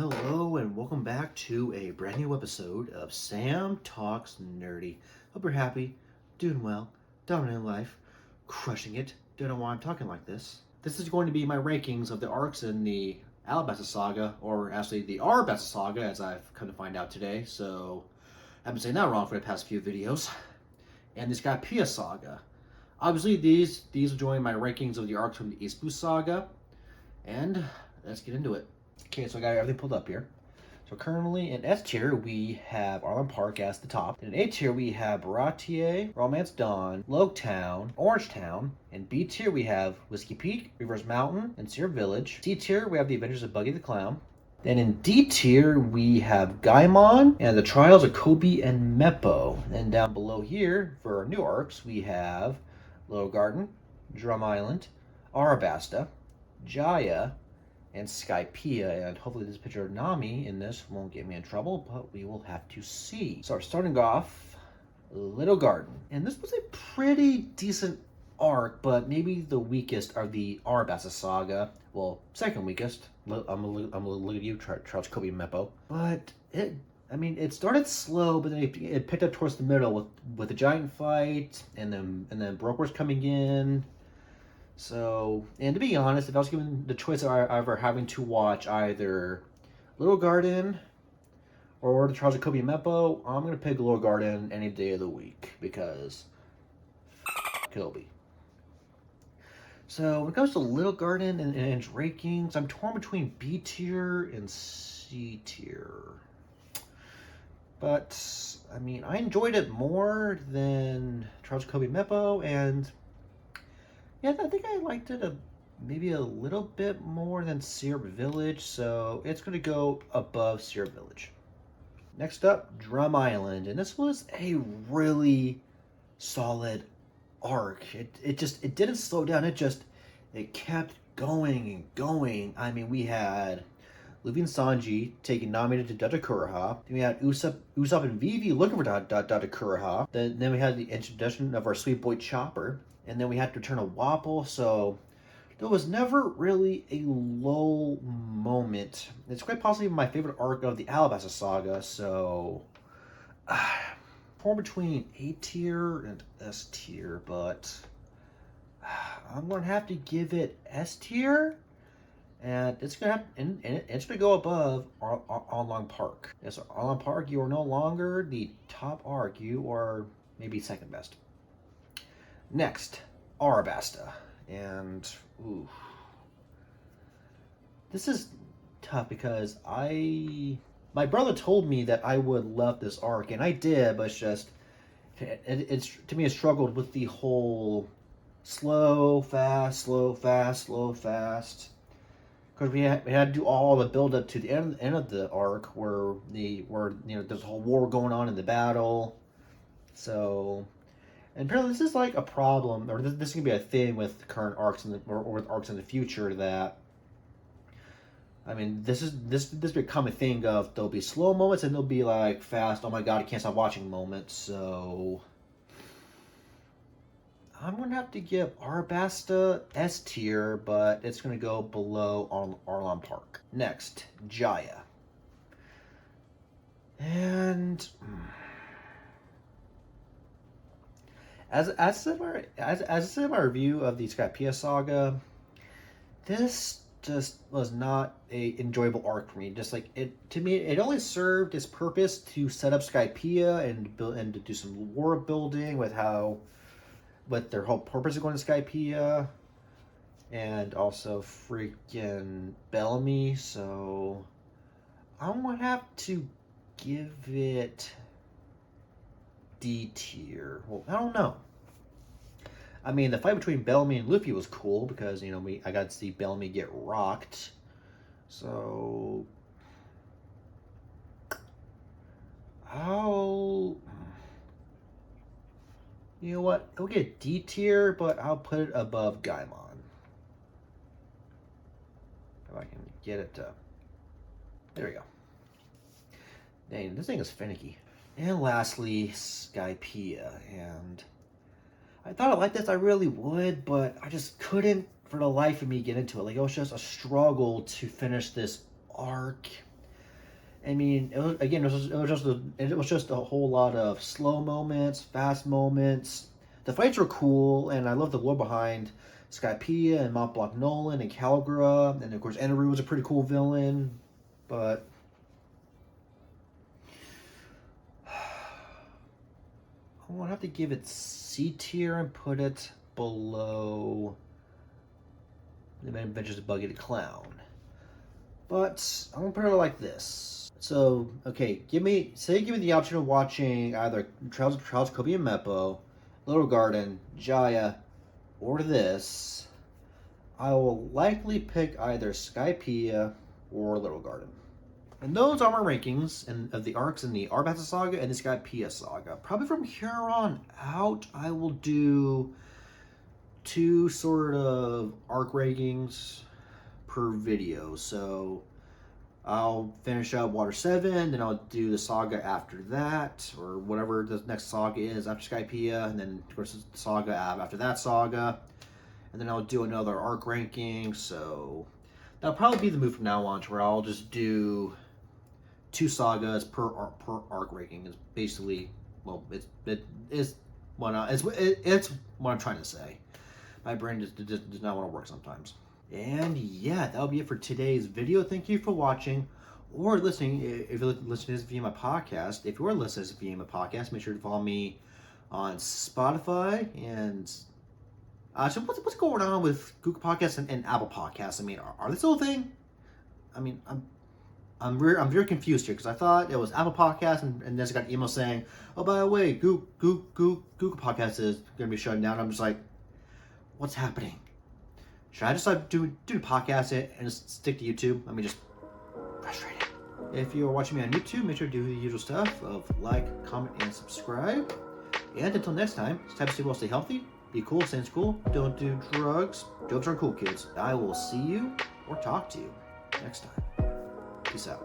Hello and welcome back to a brand new episode of Sam Talks Nerdy. Hope you're happy, doing well, dominating life, crushing it. Don't know why I'm talking like this. This is going to be my rankings of the arcs in the Alabasta Saga, or actually the Arabasta Saga, as I've come to find out today. So I've been saying that wrong for the past few videos. And the Skypeia Saga. Obviously, these will join my rankings of the arcs from the East Blue Saga, and let's get into it. Okay, so I got everything pulled up here. So currently in S tier, we have Arlen Park as the top. In A tier, we have Baratier, Romance Dawn, Loketown, Orangetown. In B tier, we have Whiskey Peak, Reverse Mountain, and Sear Village. C tier, we have The Adventures of Buggy the Clown. Then in D tier, we have Gaimon and the Trials of Kobe and Meppo. And down below here, for our new arcs, we have Little Garden, Drum Island, Arabasta, Jaya, and Skypeia, and hopefully this picture of Nami in this won't get me in trouble, but we will have to see. So we're starting off Little Garden, and this was a pretty decent arc, but maybe the weakest of the Arabasta Saga. Well, second weakest. I'm gonna look at you, Charles, Kobe, and Meppo. But it started slow, but then it picked up towards the middle with the giant fight, and then brokers coming in. So, and to be honest, if I was given the choice of ever having to watch either Little Garden or the Trials of Kobe and Meppo, I'm going to pick Little Garden any day of the week because Kobe. So, when it comes to Little Garden and its rankings, I'm torn between B tier and C tier. But, I enjoyed it more than Trials of Kobe and Meppo, and yeah, I think I liked it maybe a little bit more than Sear Village, so it's going to go above Sear Village. Next up, Drum Island, and this was a really solid arc. It didn't slow down. It kept going and going. We had Luffy and Sanji taking Nami to Datakuraha. Then we had Usopp and Vivi looking for Datakuraha. Then we had the introduction of our sweet boy Chopper. And then we had to return a Wapple, so there was never really a lull moment. It's quite possibly my favorite arc of the Arabasta Saga, so torn between A tier and S tier, but I'm gonna have to give it S tier, and it's gonna go above Arlong Park. Yes, Arlong Park, you are no longer the top arc. You are maybe second best. Next, Arabasta, and this is tough because my brother told me that I would love this arc, and I did, but it's to me, it struggled with the whole slow, fast, because we had to do all the build up to the end of the arc where there's a whole war going on in the battle, so. And apparently this is like a problem, or this is going to be a thing with current arcs or with arcs in the future that, this become a thing of there'll be slow moments and there'll be like fast, oh my god, I can't stop watching moments, so I'm going to have to give Arabasta S tier, but it's going to go below Arlong Park. Next, Jaya. And As I said in my review of the Skypeia Saga, this just was not a enjoyable arc for me. To me, it only served its purpose to set up Skypeia and to do some war building with their whole purpose of going to Skypeia, and also freaking Bellamy. So I'm gonna have to give it D tier. Well, I don't know. The fight between Bellamy and Luffy was cool because I got to see Bellamy get rocked. So you know what? It'll get D tier, but I'll put it above Gaimon. If I can get it to. There we go. Dang, this thing is finicky. And lastly, Skypeia. And I thought I liked this, I really would, but I just couldn't for the life of me get into it. Like, it was just a struggle to finish this arc. I mean, it was just a whole lot of slow moments, fast moments. The fights were cool, and I love the lore behind Skypeia and Mont Blanc Nolan and Caligra, and of course Eneru was a pretty cool villain, but I'm gonna have to give it C tier and put it below The Adventures of Buggy the Clown. But I'm gonna put it like this. So, okay, give me the option of watching either Charles Kobe and Meppo, Little Garden, Jaya, or this. I will likely pick either Skypeia or Little Garden. And those are my rankings of the arcs in the Arabasta Saga and the Skypeia Saga. Probably from here on out, I will do 2 sort of arc rankings per video. So I'll finish up Water 7, then I'll do the saga after that, or whatever the next saga is after Skypeia, and then of course the saga after that saga, and then I'll do another arc ranking. So that'll probably be the move from now on, to where I'll just do 2 sagas per arc ranking. Is basically, well, it's what I'm trying to say. My brain just does not want to work sometimes. And yeah, that'll be it for today's video. Thank you for watching or listening. If you're listening to this via my podcast, if you're listening to this via my podcast, make sure to follow me on Spotify. And so what's going on with Google Podcasts and Apple Podcasts? I mean, are they still a thing? I mean, I'm very confused here, because I thought it was Apple Podcasts, and then I got an email saying, oh, by the way, Google Podcasts is going to be shutting down. I'm just like, what's happening? Should I just do a podcast and just stick to YouTube? I mean, just frustrated. If you're watching me on YouTube, make sure to do the usual stuff of like, comment, and subscribe. And until next time, it's time to stay well, stay healthy, be cool, stay in school, don't do drugs. Drugs aren't cool, kids. I will see you or talk to you next time. Peace out.